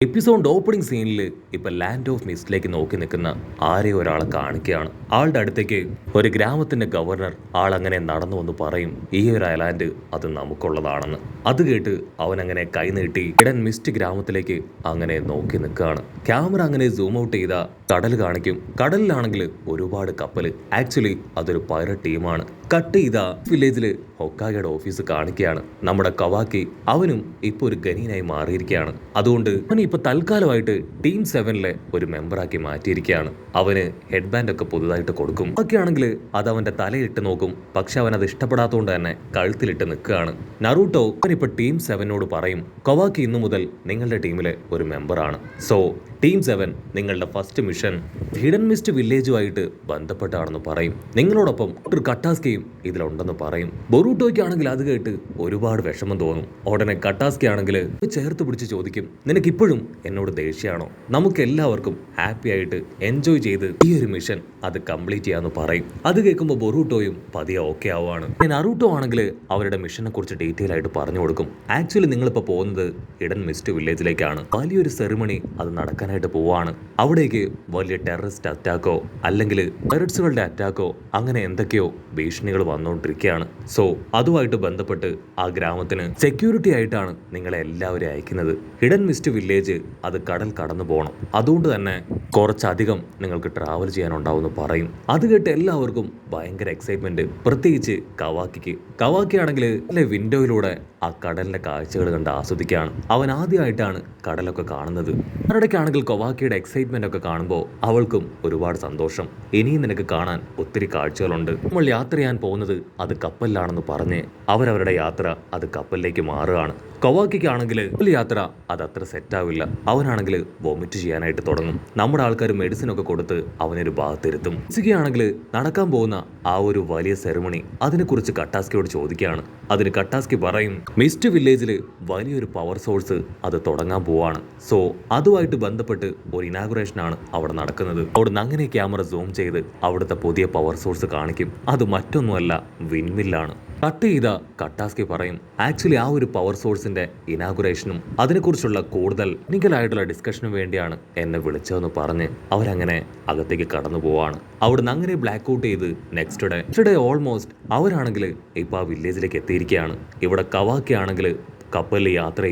Episode opening സീനിൽ ഇപ്പൊ land of മിസ്റ്റിലേക്ക് നോക്കി നിൽക്കുന്ന ആരെയോ ഒരാളെ കാണിക്കുകയാണ്. ആളുടെ അടുത്തേക്ക് ഒരു ഗ്രാമത്തിന്റെ ഗവർണർ ആളങ്ങനെ നടന്നു വന്ന് പറയും, ഈ ഒരു ഐലാൻഡ് അത് നമുക്കുള്ളതാണെന്ന്. അത് കേട്ട് അവൻ അങ്ങനെ കൈനീട്ടി ഇടൻ മിസ്റ്റ് ഗ്രാമത്തിലേക്ക് അങ്ങനെ നോക്കി നിൽക്കുകയാണ്. ക്യാമറ അങ്ങനെ സൂം ഔട്ട് ചെയ്ത കടൽ കാണിക്കും. കടലിലാണെങ്കിൽ ഒരുപാട് കപ്പൽ. ആക്ച്വലി അതൊരു പൈററ്റ് ടീമാണ്. കട്ട് ചെയ്ത വില്ലേജില് ഹൊക്കാഗയുടെ ഓഫീസ് കാണിക്കുകയാണ്. നമ്മുടെ കവാക്കി അവനും ഇപ്പൊ ഒരു ഗനീനായി മാറിയിരിക്കുകയാണ്. അതുകൊണ്ട് അവൻ ഇപ്പൊ തൽക്കാലമായിട്ട് ടീം 7-ലെ ഒരു മെമ്പറാക്കി മാറ്റിയിരിക്കുകയാണ്. അവന് ഹെഡ് ബാൻഡ് ഒക്കെ പുതുതായിട്ട് കൊടുക്കും. ഒക്കെയാണെങ്കിൽ അത് അവന്റെ തലയിട്ട് നോക്കും. പക്ഷെ അവൻ അത് ഇഷ്ടപ്പെടാത്തതുകൊണ്ട് തന്നെ കഴുത്തിലിട്ട് നിൽക്കുകയാണ്. നറൂട്ടോ അവനിപ്പോ ടീം 7-നോട് പറയും, കവാക്കി ഇന്നു മുതൽ നിങ്ങളുടെ ടീമിലെ ഒരു മെമ്പറാണ്. സോ ടീം 7 നിങ്ങളുടെ ഫസ്റ്റ് മിഷൻ ഹിഡൻ മിസ്റ്റ് വില്ലേജുമായിട്ട് ബന്ധപ്പെട്ടാണെന്ന് പറയും. നിങ്ങളോടൊപ്പം ഒരു കട്ടാസ്കയും ഇതിലുണ്ടെന്ന് പറയും. ബൊറൂട്ടോയ്ക്ക് ആണെങ്കിൽ അത് കേട്ട് ഒരുപാട് വിഷമം തോന്നും. ഉടനെ കട്ടാസ്കി ആണെങ്കിൽ ചേർത്ത് പിടിച്ച് ചോദിക്കും, നിനക്കിപ്പോഴും എന്നോട് ദേഷ്യമാണോ? നമുക്ക് എല്ലാവർക്കും ഹാപ്പി ആയിട്ട് എൻജോയ് ചെയ്ത് ഈ ഒരു മിഷൻ അത് കംപ്ലീറ്റ് ചെയ്യാന്ന് പറയും. അത് കേൾക്കുമ്പോൾ ബൊറൂട്ടോയും പതിയെ ഓക്കെ ആവുകയാണ്. നറൂട്ടോ ആണെങ്കിൽ അവരുടെ മിഷനെ കുറിച്ച് ഡീറ്റെയിൽ ആയിട്ട് പറഞ്ഞു കൊടുക്കും. ആക്ച്വലി നിങ്ങളിപ്പോൾ പോകുന്നത് ഹിഡൻ മിസ്റ്റ് വില്ലേജിലേക്കാണ്. വലിയൊരു സെറിമണി അത് നടക്കാനായിട്ട് പോവാണ്. അവിടേക്ക് വലിയ ടെററിസ്റ്റ് അറ്റാക്കോ അല്ലെങ്കിൽ പൈററ്റ്സുകളുടെ അറ്റാക്കോ അങ്ങനെ എന്തൊക്കെയോ ഭീഷണികൾ വന്നുകൊണ്ടിരിക്കുകയാണ്. സോ അതുമായിട്ട് ബന്ധപ്പെട്ട് ആ ഗ്രാമത്തിന് സെക്യൂരിറ്റി ആയിട്ടാണ് നിങ്ങളെ എല്ലാവരും അയക്കുന്നത്. ഹിഡൻ മിസ്റ്റ് വില്ലേജ് അത് കടൽ കടന്നു പോകണം. അതുകൊണ്ട് തന്നെ കുറച്ചധികം നിങ്ങൾക്ക് ട്രാവൽ ചെയ്യാനുണ്ടാവുമെന്ന് പറയും. അത് കേട്ട് എല്ലാവർക്കും ഭയങ്കര എക്സൈറ്റ്മെന്റ്, പ്രത്യേകിച്ച് കവാക്കിക്ക്. കവാക്കി ആണെങ്കിൽ വിൻഡോയിലൂടെ ആ കടലിന്റെ കാഴ്ചകൾ കണ്ട് ആസ്വദിക്കുകയാണ്. അവൻ ആദ്യമായിട്ടാണ് കടലൊക്കെ കാണുന്നത്. അവരുടെയാണെങ്കിൽ കവാക്കിയുടെ എക്സൈറ്റ്മെന്റ് ഒക്കെ കാണുമ്പോൾ അവൾക്കും ഒരുപാട് സന്തോഷം. ഇനിയും നിനക്ക് കാണാൻ ഒത്തിരി കാഴ്ചകളുണ്ട്. നമ്മൾ യാത്ര ചെയ്യാൻ പോകുന്നത് അത് കപ്പലിലാണെന്ന് പറഞ്ഞ് അവരവരുടെ യാത്ര അത് കപ്പലിലേക്ക് മാറുകയാണ്. കവാക്കിക്കാണെങ്കിൽ യാത്ര അത് അത്ര സെറ്റാവില്ല. അവനാണെങ്കിൽ വോമിറ്റ് ചെയ്യാനായിട്ട് തുടങ്ങും. നമ്മുടെ ആൾക്കാർ മെഡിസിൻ ഒക്കെ കൊടുത്ത് അവനൊരു ഭാഗത്തിരുത്തും. സിഗിയാണെങ്കിൽ നടക്കാൻ പോകുന്ന ആ ഒരു വലിയ സെറിമണി അതിനെക്കുറിച്ച് കട്ടാസ്കിയോട് ചോദിക്കുകയാണ്. അതിന് കട്ടാസ്കി പറയും, മിസ്റ്റ് വില്ലേജിൽ വലിയൊരു പവർ സോഴ്സ് അത് തുടങ്ങാൻ പോവാണ്. സോ അതുമായിട്ട് ബന്ധപ്പെട്ട് ഒരു ഇനാഗുറേഷനാണ് അവിടെ നടക്കുന്നത്. അവിടുന്ന് അങ്ങനെ ക്യാമറ സൂം ചെയ്ത് അവിടുത്തെ പുതിയ പവർ സോഴ്സ് കാണിക്കും. അത് മറ്റൊന്നുമല്ല, വിൻമില്ലാണ്. കട്ട് ചെയ്ത കട്ടാസ്കി പറയും, ആക്ച്വലി ആ ഒരു പവർ സോഴ്സിന്റെ ഇനാഗുറേഷനും അതിനെക്കുറിച്ചുള്ള കൂടുതൽ ടെക്നിക്കലായിട്ടുള്ള ഡിസ്കഷനും വേണ്ടിയാണ് എന്നെ വിളിച്ചതെന്ന് പറഞ്ഞ് അവരങ്ങനെ അകത്തേക്ക് കടന്നു പോവാണ്. അവിടുന്ന് അങ്ങനെ ബ്ലാക്ക് ഔട്ട് ചെയ്ത് നെക്സ്റ്റ് ഡേ ഓൾമോസ്റ്റ് അവരാണെങ്കിൽ ഇപ്പൊ ആ വില്ലേജിലേക്ക് എത്തിയിരിക്കുകയാണ്. ഇവിടെ കവാക്കി ആണെങ്കിൽ കപ്പലിൽ യാത്ര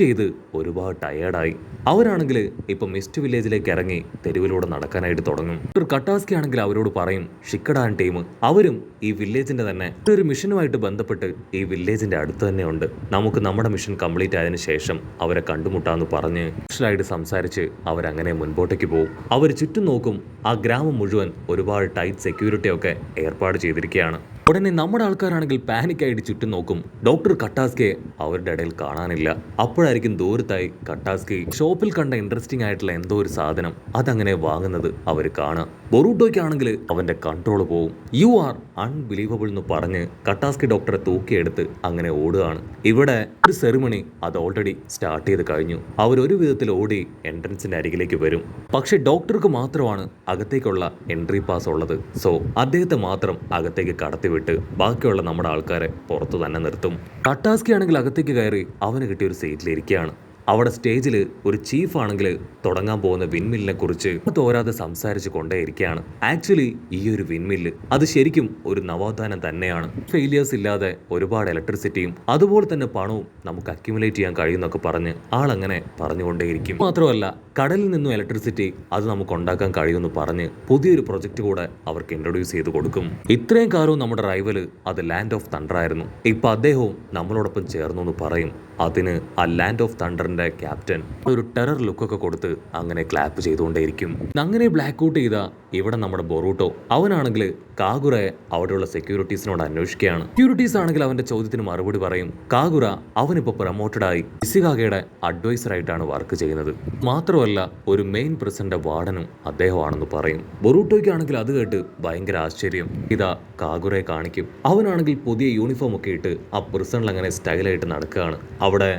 ചെയ്ത് ഒരുപാട് ടയേർഡായി. അവരാണെങ്കിൽ ഇപ്പൊ മിസ്റ്റ് വില്ലേജിലേക്ക് ഇറങ്ങി തെരുവിലൂടെ നടക്കാനായിട്ട് തുടങ്ങും. കട്ടാസ്കി ആണെങ്കിൽ അവരോട് പറയും, ഷിക്കഡാൻ ടീം അവരും ഈ വില്ലേജിന്റെ തന്നെ ഒരു മിഷനുമായിട്ട് ബന്ധപ്പെട്ട് ഈ വില്ലേജിന്റെ അടുത്ത് തന്നെ ഉണ്ട്. നമുക്ക് നമ്മുടെ മിഷൻ കംപ്ലീറ്റ് ആയതിനു ശേഷം അവരെ കണ്ടുമുട്ടാന്ന് പറഞ്ഞ് ആയിട്ട് സംസാരിച്ച് അവരങ്ങനെ മുൻപോട്ടേക്ക് പോകും. അവർ ചുറ്റും നോക്കും. ആ ഗ്രാമം മുഴുവൻ ഒരുപാട് ടൈറ്റ് സെക്യൂരിറ്റി ഒക്കെ ഏർപ്പാട് ചെയ്തിരിക്കുകയാണ്. ഉടനെ നമ്മുടെ ആൾക്കാരാണെങ്കിൽ പാനിക്കായിട്ട് ചുറ്റും നോക്കും. ഡോക്ടർ കട്ടാസ്കയെ അവരുടെ ഇടയിൽ കാണാനില്ല. അപ്പോഴായിരിക്കും ദൂരത്തായി കട്ടാസ്കി ഷോപ്പിൽ കണ്ട ഇൻട്രസ്റ്റിംഗ് ആയിട്ടുള്ള എന്തോ ഒരു സാധനം അതങ്ങനെ വാങ്ങുന്നത് അവർ കാണാം. ബൊറൂട്ടോയ്ക്കാണെങ്കിൽ അവന്റെ കൺട്രോൾ പോവും. യു ആർ അൺബിലീവബിൾ എന്ന് പറഞ്ഞ് കട്ടാസ്കി ഡോക്ടറെ തൂക്കിയെടുത്ത് അങ്ങനെ ഓടുകയാണ്. ഇവിടെ ഒരു സെറിമണി അത് ഓൾറെഡി സ്റ്റാർട്ട് ചെയ്ത് കഴിഞ്ഞു. അവരൊരു വിധത്തിൽ ഓടി എൻട്രൻസിന്റെ അരികിലേക്ക് വരും. പക്ഷെ ഡോക്ടർക്ക് മാത്രമാണ് അകത്തേക്കുള്ള എൻട്രി പാസ് ഉള്ളത്. സോ അദ്ദേഹത്തെ മാത്രം അകത്തേക്ക് കടത്തിവിട്ട് ബാക്കിയുള്ള നമ്മുടെ ആൾക്കാരെ പുറത്തു തന്നെ നിർത്തും. കട്ടാസ്കി ആണെങ്കിൽ അകത്തേക്ക് കയറി അവന് കിട്ടിയ ഒരു സീറ്റിലിരിക്കുകയാണ്. അവിടെ സ്റ്റേജിൽ ഒരു ചീഫ് ആണെങ്കിൽ തുടങ്ങാൻ പോകുന്ന വിൻമില്ലിനെ കുറിച്ച് തോരാതെ സംസാരിച്ച് കൊണ്ടേയിരിക്കുകയാണ്. ആക്ച്വലി ഈ ഒരു വിൻമില്ല് അത് ശരിക്കും ഒരു നവോത്ഥാനം തന്നെയാണ്. ഫെയിലിയേഴ്സ് ഇല്ലാതെ ഒരുപാട് ഇലക്ട്രിസിറ്റിയും അതുപോലെ തന്നെ പണവും നമുക്ക് അക്യുമുലേറ്റ് ചെയ്യാൻ കഴിയുന്നൊക്കെ പറഞ്ഞ് ആളങ്ങനെ പറഞ്ഞുകൊണ്ടേയിരിക്കും. മാത്രമല്ല കടലിൽ നിന്നും ഇലക്ട്രിസിറ്റി അത് നമുക്ക് ഉണ്ടാക്കാൻ കഴിയുമെന്ന് പറഞ്ഞ് പുതിയൊരു പ്രൊജക്ട് കൂടെ അവർക്ക് ഇൻട്രൊഡ്യൂസ് ചെയ്ത് കൊടുക്കും. ഇത്രയും കാലവും നമ്മുടെ റൈവല് അത് ലാൻഡ് ഓഫ് തണ്ടർ ആയിരുന്നു. ഇപ്പൊ അദ്ദേഹവും നമ്മളോടൊപ്പം ചേർന്നു എന്ന് പറയും. അതിന് ആ ലാൻഡ് ഓഫ് തണ്ടറിന്റെ ക്യാപ്റ്റൻ ഒരു ടെറർ ലുക്കൊക്കെ കൊടുത്ത് അങ്ങനെ ക്ലാപ്പ് ചെയ്തുകൊണ്ടേയിരിക്കും. അങ്ങനെ ബ്ലാക്ക് ഔട്ട് ചെയ്ത ഇവിടെ നമ്മുടെ ബൊറൂട്ടോ അവനാണെങ്കിൽ കാഗുറയെ അവിടെയുള്ള സെക്യൂരിറ്റീസിനോട് അന്വേഷിക്കുകയാണ്. സെക്യൂരിറ്റീസ് ആണെങ്കിൽ അവന്റെ ചോദ്യത്തിന് മറുപടി പറയും. കാഗുറ അവനിപ്പോ പ്രൊമോട്ടഡ് ആയി ഇസികാഗയുടെ അഡ്വൈസർ ആയിട്ടാണ് വർക്ക് ചെയ്യുന്നത്. മാത്രമല്ല ഒരു മെയിൻ പ്രസിഡന്റ് വാർഡനും അദ്ദേഹമാണെന്ന് പറയും. ബൊറൂട്ടോയ്ക്കാണെങ്കിൽ അത് കേട്ട് ഭയങ്കര ആശ്ചര്യം. ഇതാ കാഗുറയെ കാണിക്കും. അവനാണെങ്കിൽ പുതിയ യൂണിഫോം ഒക്കെ ഇട്ട് ആ പ്രസിഡന്റ് അങ്ങനെ സ്റ്റൈലായിട്ട് നടക്കുകയാണ്. അവിടെ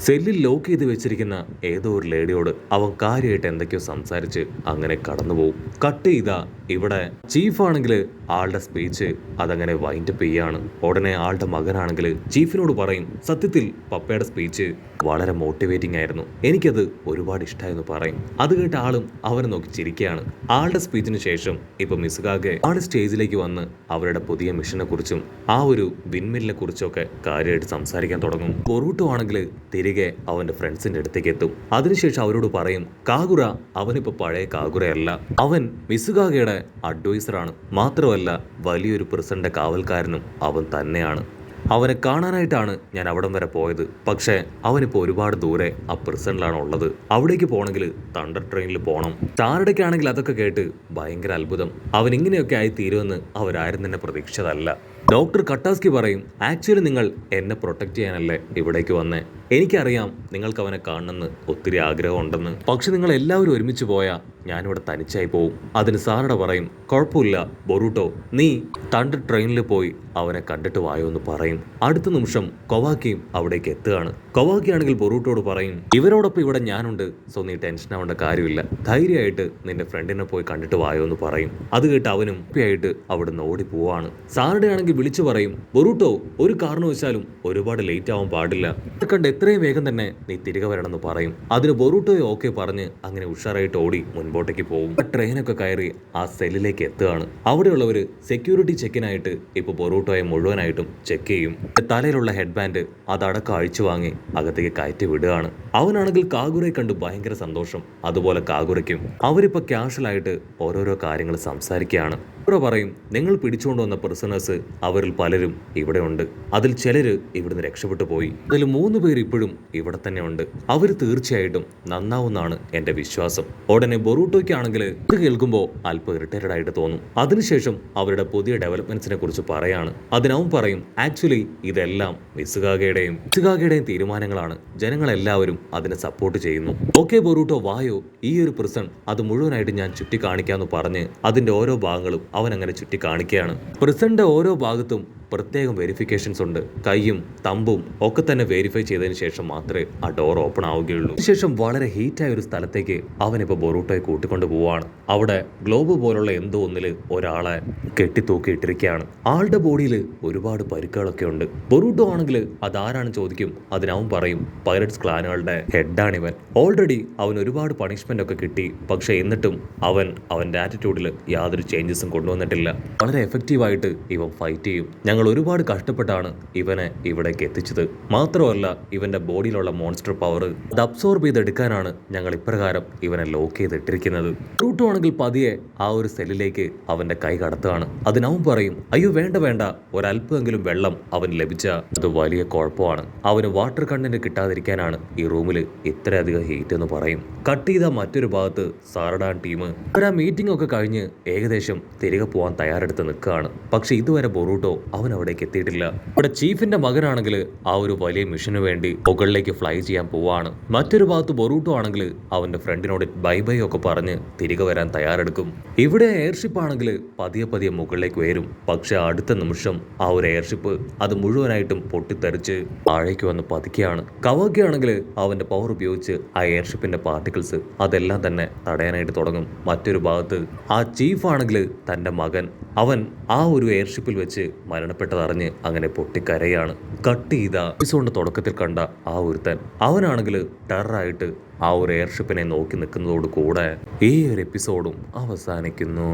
സെല്ലിൽ ലോക്ക് ചെയ്ത് വെച്ചിരിക്കുന്ന ഏതോ ഒരു ലേഡിയോട് അവൻ കാര്യമായിട്ട് എന്തൊക്കെയോ സംസാരിച്ച് അങ്ങനെ കടന്നുപോകും. കട്ട് ചെയ്ത ഇവിടെ ചീഫാണെങ്കിൽ ആളുടെ സ്പീച്ച് അതങ്ങനെ വൈൻഡപ്പ് ചെയ്യാണ്. ഉടനെ ആളുടെ മകനാണെങ്കിൽ ചീഫിനോട് പറയും, സത്യത്തിൽ പപ്പയുടെ സ്പീച്ച് വളരെ മോട്ടിവേറ്റിംഗ് ആയിരുന്നു, എനിക്കത് ഒരുപാട് ഇഷ്ടമായെന്ന് പറയും. അത് കേട്ട ആളും അവനെ നോക്കി ചിരിക്കുകയാണ്. ആളുടെ സ്പീച്ചിന് ശേഷം ഇപ്പൊ മിസുകാകെ ആള് സ്റ്റേജിലേക്ക് വന്ന് അവരുടെ പുതിയ മിഷനെ കുറിച്ചും ആ ഒരു വിൻമില്ലിനെ കുറിച്ചൊക്കെ കാര്യമായിട്ട് സംസാരിക്കാൻ തുടങ്ങും. ബൊറൂട്ടോ ആണെങ്കിൽ തിരികെ അവന്റെ ഫ്രണ്ട്സിന്റെ അടുത്തേക്ക് എത്തും. അതിനുശേഷം അവരോട് പറയും, കാഗുറ അവനിപ്പോ പഴയ കാഗുറയല്ല, അവൻ മിസുകാകയുടെ അഡ്വൈസറാണ്, മാത്രമല്ല വലിയൊരു പ്രസിഡന്റ് കാവൽക്കാരനും അവൻ തന്നെയാണ്. അവനെ കാണാനായിട്ടാണ് ഞാൻ അവിടം വരെ പോയത്. പക്ഷേ അവനിപ്പോൾ ഒരുപാട് ദൂരെ ആ പ്രിസണിലാണ് ഉള്ളത്. അവിടേക്ക് പോകണമെങ്കിൽ തണ്ടർ ട്രെയിനിൽ പോകണം. ടാരടയ്ക്കാണെങ്കിൽ അതൊക്കെ കേട്ട് ഭയങ്കര അത്ഭുതം. അവൻ ഇങ്ങനെയൊക്കെ ആയി തീരുമെന്ന് അവരാരും തന്നെ പ്രതീക്ഷിച്ചതല്ല. ഡോക്ടർ കട്ടാസ്കി പറയും, ആക്ച്വലി നിങ്ങൾ എന്നെ പ്രൊട്ടക്റ്റ് ചെയ്യാനല്ലേ ഇവിടേക്ക് വന്നേ. എനിക്കറിയാം നിങ്ങൾക്ക് അവനെ കാണണമെന്ന് ഒത്തിരി ആഗ്രഹമുണ്ടെന്ന്. പക്ഷെ നിങ്ങൾ എല്ലാവരും ഒരുമിച്ച് പോയാൽ ഞാനിവിടെ തനിച്ചായി പോവും. അതിന് സാറട പറയും, കുഴപ്പമില്ല ബൊറൂട്ടോ, നീ തണ്ടർ ട്രെയിനിൽ പോയി അവനെ കണ്ടിട്ട് വായോ എന്ന് പറയും. അടുത്ത നിമിഷം കൊവാക്കിയും അവിടേക്ക് എത്തുകയാണ്. കൊവാക്കി ആണെങ്കിൽ ബൊറൂട്ടോട് പറയും, ഇവരോടൊപ്പം ഇവിടെ ഞാനുണ്ട്, സോ നീ ടെൻഷൻ ആവേണ്ട കാര്യമില്ല, ധൈര്യമായിട്ട് നിന്റെ ഫ്രണ്ടിനെ പോയി കണ്ടിട്ട് വായോ എന്ന് പറയും. അത് കേട്ട് അവനും ആയിട്ട് അവിടുന്ന് ഓടി പോവാണ്. സാറുടെ ആണെങ്കിൽ വിളിച്ചു പറയും, ബൊറൂട്ടോ ഒരു കാരണവശാലും ഒരുപാട് ലേറ്റ് ആവാൻ പാടില്ല, കണ്ട് എത്രയും വേഗം തന്നെ നീ തിരികെ വരണമെന്ന് പറയും. അതിന് ബൊറൂട്ടോയെ ഓക്കെ പറഞ്ഞ് അങ്ങനെ ഉഷാറായിട്ട് ഓടി മുൻപോട്ടേക്ക് പോകും. ട്രെയിനൊക്കെ കയറി ആ സെല്ലിലേക്ക് എത്തുകയാണ്. അവിടെയുള്ളവര് സെക്യൂരിറ്റി ചെക്കിനായിട്ട് ഇപ്പൊ ബൊറൂട്ടോയെ മുഴുവനായിട്ടും ചെക്ക് ചെയ്യും. തലയിലുള്ള ഹെഡ് ബാൻഡ് അതടക്കം അഴിച്ചു വാങ്ങി അകത്തേക്ക് കയറ്റി വിടുകയാണ്. അവനാണെങ്കിൽ കാഗുറയെ കണ്ട് ഭയങ്കര സന്തോഷം, അതുപോലെ കാഗുറയ്ക്കും. അവരിപ്പോ ക്യാഷ്വലായിട്ട് ഓരോരോ കാര്യങ്ങൾ സംസാരിക്കുകയാണ്. പറയും, നിങ്ങൾ പിടിച്ചുകൊണ്ടുവന്ന പ്രിസണേഴ്സ് അവരിൽ പലരും ഇവിടെ ഉണ്ട്, അതിൽ ചിലര് ഇവിടുന്ന് രക്ഷപ്പെട്ടു പോയി, അതിൽ 3 പേർ ഇപ്പോഴും ഇവിടെ തന്നെ ഉണ്ട്, അവർ തീർച്ചയായിട്ടും നന്നാവുന്നാണ് എന്റെ വിശ്വാസം. ഉടനെ ബൊറൂട്ടോയ്ക്കാണെങ്കിൽ ഇത് കേൾക്കുമ്പോൾ അല്പം ഇറിറ്റേറ്റഡ് ആയിട്ട് തോന്നും. അതിനുശേഷം അവരുടെ പുതിയ ഡെവലപ്മെന്റ്സിനെ കുറിച്ച് പറയാണ്. അതിനവൻ പറയും, ആക്ച്വലി ഇതെല്ലാം മിസുകാകയുടെയും തീരുമാനങ്ങളാണ്, ജനങ്ങളെല്ലാവരും അതിനെ സപ്പോർട്ട് ചെയ്യുന്നു. ഓക്കെ ബൊറൂട്ടോ വായോ, ഈ ഒരു പ്രിസൺ അത് മുഴുവനായിട്ട് ഞാൻ ചുറ്റിക്കാണിക്കാന്ന് പറഞ്ഞ് അതിന്റെ ഓരോ ഭാഗങ്ങളും അവൻ അങ്ങനെ ചുറ്റി കാണിക്കുകയാണ്. പ്രിസന്റെ ഓരോ ഭാഗത്തും പ്രത്യേകം വെരിഫിക്കേഷൻസ് ഉണ്ട്. കൈയും തമ്പും ഒക്കെ തന്നെ വെരിഫൈ ചെയ്തതിന് ശേഷം മാത്രമേ ആ ഡോർ ഓപ്പൺ ആവുകയുള്ളൂ. അതിനുശേഷം വളരെ ഹീറ്റായ ഒരു സ്ഥലത്തേക്ക് അവനിപ്പോൾ ബൊറൂട്ടോയെ കൂട്ടിക്കൊണ്ട് പോവാണ്. അവിടെ ഗ്ലോബ് പോലുള്ള എന്തോ ഒന്നിൽ ഒരാളെ കെട്ടിത്തൂക്കിയിട്ടിരിക്കുകയാണ്. ആളുടെ ബോഡിയിൽ ഒരുപാട് പരിക്കുകളൊക്കെ ഉണ്ട്. ബൊറൂട്ടോ ആണെങ്കിൽ അതാരാണ് ചോദിക്കും. അതിനവൻ പറയും, പൈററ്റ്സ് ക്ലാനുകളുടെ ഹെഡാണിവൻ. ഓൾറെഡി അവൻ ഒരുപാട് പണിഷ്മെന്റ് ഒക്കെ കിട്ടി, പക്ഷെ എന്നിട്ടും അവന്റെ ആറ്റിറ്റ്യൂഡിൽ യാതൊരു ചേഞ്ചസും കൊണ്ടുവന്നിട്ടില്ല. വളരെ എഫക്റ്റീവായിട്ട് ഇവൻ ഫൈറ്റ് ചെയ്യും. ഞങ്ങൾ ഒരുപാട് കഷ്ടപ്പെട്ടാണ് ഇവനെ ഇവിടേക്ക് എത്തിച്ചത്, മാത്രമല്ല ഇവന്റെ ബോഡിയിലുള്ള മോൺസ്റ്റർ പവർ അത് അബ്സോർബ് ചെയ്തെടുക്കാനാണ് ഞങ്ങൾ ഇപ്രകാരം ഇവനെ ലോക്ക് ചെയ്തിട്ടിരിക്കുന്നത്. റൂട്ടോ ആണെങ്കിൽ പതിയെ ആ ഒരു സെല്ലിലേക്ക് അവന്റെ കൈ കടത്തുകയാണ്. അതിനവൻ പറയും, അയ്യോ വേണ്ട വേണ്ട, ഒരല്പമെങ്കിലും വെള്ളം അവന് ലഭിച്ച അത് വലിയ കുഴപ്പമാണ്, അവന് വാട്ടർ കണ്ടന്റ് കിട്ടാതിരിക്കാനാണ് ഈ റൂമിൽ ഇത്രയധികം ഹീറ്റ് എന്ന് പറയും. കട്ട് ചെയ്ത മറ്റൊരു ഭാഗത്ത് സാറഡാൻ ടീം ആ മീറ്റിംഗ് ഒക്കെ കഴിഞ്ഞ് ഏകദേശം തിരികെ പോകാൻ തയ്യാറെടുത്ത് നിൽക്കുകയാണ്. പക്ഷെ ഇതുവരെ ബൊറൂട്ടോ അവൻ അവിടേക്ക് എത്തിയിട്ടില്ല. ഇവിടെ ചീഫിന്റെ മകനാണെങ്കിൽ ആ ഒരു വലിയ മിഷന് വേണ്ടി മുകളിലേക്ക് ഫ്ലൈ ചെയ്യാൻ പോവാണ്. മറ്റൊരു ഭാഗത്ത് ബൊറൂട്ടോ ആണെങ്കിൽ അവന്റെ ഫ്രണ്ടിനോട് ബൈ ബൈ ഒക്കെ പറഞ്ഞ് തിരികെ വരാൻ തയ്യാറെടുക്കും. ഇവിടെ എയർഷിപ്പ് ആണെങ്കിൽ പതിയെ പതിയെ മുകളിലേക്ക് വരും. പക്ഷെ അടുത്ത നിമിഷം ആ ഒരു എയർഷിപ്പ് അത് മുഴുവനായിട്ടും പൊട്ടിത്തെറിച്ച് താഴേക്ക് വന്ന് പതിക്കുകയാണ്. കവാക്കി ആണെങ്കിൽ അവന്റെ പവർ ഉപയോഗിച്ച് ആ എയർഷിപ്പിന്റെ പാർട്ടിക്കിൾസ് അതെല്ലാം തന്നെ തടയാനായിട്ട് തുടങ്ങും. മറ്റൊരു ഭാഗത്ത് ആ ചീഫ് ആണെങ്കിൽ തന്റെ മകൻ അവൻ ആ ഒരു എയർഷിപ്പിൽ വെച്ച് മരണപ്പെട്ടതറിഞ്ഞ് അങ്ങനെ പൊട്ടിക്കരയാണ്. കട്ട് ചെയ്ത എപ്പിസോഡിന്റെ തുടക്കത്തിൽ കണ്ട ആ ഒരുത്തൻ അവനാണെങ്കിൽ ടെററായിട്ട് ആ ഒരു എയർഷിപ്പിനെ നോക്കി നിൽക്കുന്നതോട് കൂടെ ഈ ഒരു എപ്പിസോഡും അവസാനിക്കുന്നു.